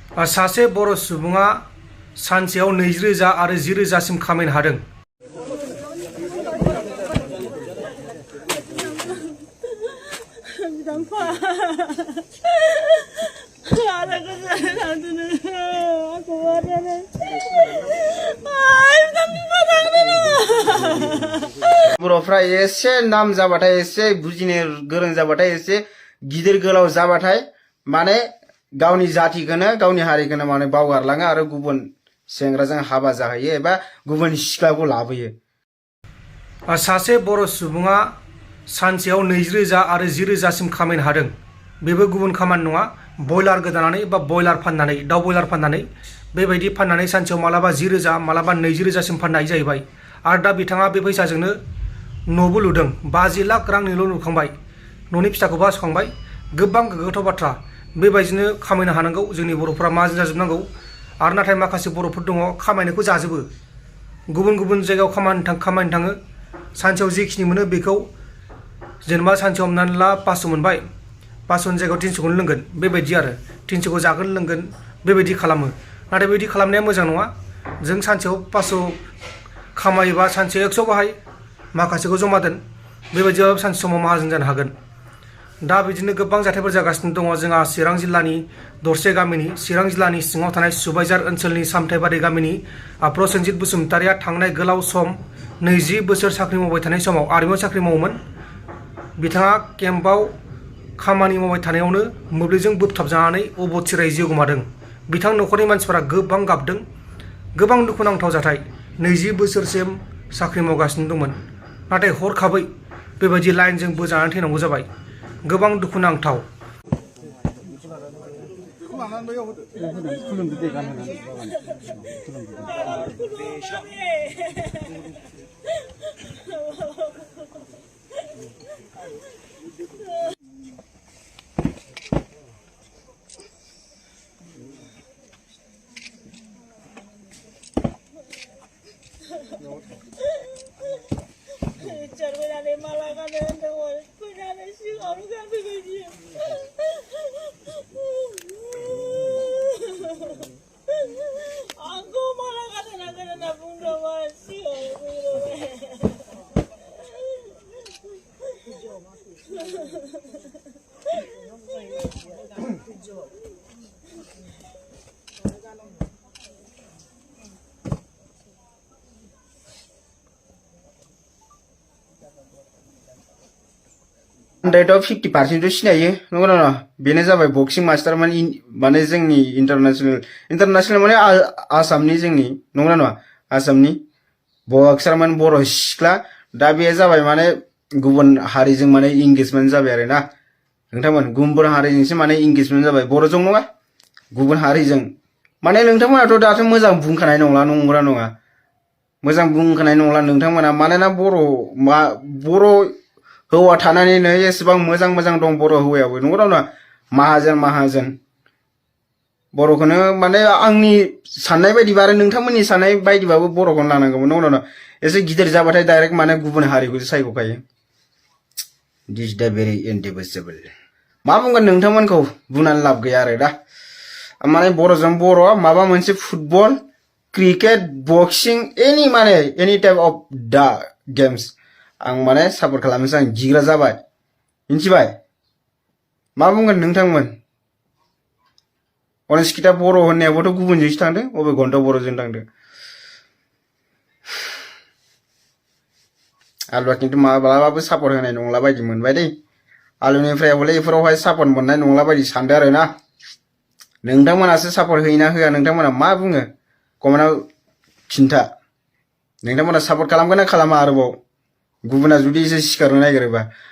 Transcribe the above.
सासे बर' सुबुङा सानसेयाव 20,000 आरो 10,000सिम खामायनो हादों। बर'फ्रा एसे नाम जाबाथाय एसे बुजिनो गोरों जाबाथाय एसे गिदिर गोलाव जाबाथाय माने गावनि जातिखौनो गावनि हारिखौनो माने बावगारलाङो आरो गुबुन सेंग्राजों हाबा जाहैयो एबा गुबुन सिख्लाखौ लाबोयो। सासे बर' सुबुङा सानसेयाव 20,000 आरो 10,000सिम खामायनो हादों। बेबो गुबुन खामानि नङा, बयलार गोदानानै बा बयलार फाननानै, दाउ बयलार फाननानै बेबायदि फाननानै सानसेयाव मालाबा 10,000 मालाबा 20,000सिम फाननाय जाहैबाय। आरो दा बिथाङा बे फैसाजोंनो न'बो लुदों, 50 लाख रांनिल' लुखांबाय, न'नि फिसाखौबो आसखांबाय। गोबां गोग्गाथाव बाथ्रा। बेबायदिनो खामायनो हानांगौ, जोंनि बर'फ्रा माजों जाजोबनांगौ। आरो नाथाय माखासे बर'फोर दङ खामायनायखौ जाजोबो, गुबुन गुबुन जायगायाव खामायनो थाङो, सानसेयाव जेखिनि मोनो बेखौ जेनेबा सानसेयाव हमनानै ला 500 मोनबाय, 500नि जायगायाव 300खौनो लोंगोन, बेबायदि आरो 300खौ जागोन लोंगोन बेबायदि खालामो। नाथाय बेबायदि खालामनाया मोजां नङा। जों सानसेयाव 500 खामायोबा सानसेयाव 100 बाहाय, माखासेखौ जमा दोन, बेबायदियाव सानसे समाव माहाजोन जानो हागोन। दा बिदिनो गोबां जाथायफोर जागासिनो दङ। जोंहा चिरां जिल्लानि दरसे गामिनि, चिरां जिल्लानि सिङाव थानाय सुबाइजार ओनसोलनि सामथाइबारि गामिनि प्रसेनजित बसुमतारिया थांनाय गोलाव सम 20 बोसोर साख्रि मावबाय थानाय समाव आर्मियाव साख्रि मावोमोन। बिथाङा केम्पआव खामानि मावबाय थानायावनो मोब्लिबजों बोबथाबजानानै अबथिरायै जिउ गोमादों। बिथां न'खरनि मानसिफोरा गोबां गाबदों। गोबां दुखुनांथाव जाथाय। 20 बोसोरसिम साख्रि मावगासिनो दंमोन, नाथाय हरखाबै बेबायदि लाइनजों बोजानानै थैनांगौ जाबाय। गोबां दुखुनांथाव। हान्ड्रेडआव 50% सिनायो, नंगौना नङा? बेनो जाबाय बक्सिं मास्टार, माने जोंनि इन्टारनेसनेल माने आसामनि, जोंनि नंगौना नङा? आसामनि बक्सारमोन, बर' सिख्ला। दा बे जाबाय माने गुबुन हारिजों माने इंगेजमेन्ट जाबाय आरो ना नोंथांमोन। गुबुन हारिजोंसो माने इंगेजमेन्ट जाबाय, बर'जों नङा, गुबुन हारिजों। माने नोंथांमोनाथ' दाथ' मोजां बुंखानाय नंला, नंगौना नङा? मोजां बुंखानाय नंला नोंथांमोना, मानोना बर' हौवा थानानैनो एसेबां मोजां मोजां दं बर' हौवायाबो, नंगौना नङा? माहाजोन बर'खौनो माने आंनि साननाय बायदिबा आरो नोंथांमोननि साननाय बायदिबाबो बर'खौनो लानांगौमोन, नंगौना नङा? एसे गिदिर जाबाथाय डाइरेक्ट माने गुबुन हारिखौसो सायख'खायो। दिस दा भेरि इनडिभिजिबल। मा बुंगोन नोंथांमोनखौ बुंनानै लाब गैया आरो दा। माने बर'जों बर' माबा मोनसे फुटबल, क्रिकेट, बक्सिं, एनि टाइप अफ दा गेम्स आं माने सापर्ट खालामनोसो आं गिग्रा जाबाय, मिथिबाय? मा बुंगोन नोंथांमोन? गणेश खिथा बर' होननायाबोथ' गुबुनजोंसो थांदों, अबे घन्टा बर'जों थांदों? आलुआ खिन्थु माब्लाबाबो सापर्ट होनाय नंला बायदि मोनबाय दै। आलुनिफ्राय हले बेफोरावहाय सापर्ट मोननाय नंला बायदि सानदों आरो ना। नोंथांमोनासो सापर्ट होयोना होआ? नोंथांमोना मा बुङो कमेन्टआव खिन्था। नोंथांमोना सापर्ट खालामगोन ना खालामा आरोबाव? गुबुना जुदि एसे सिखारनो नागिरोबा।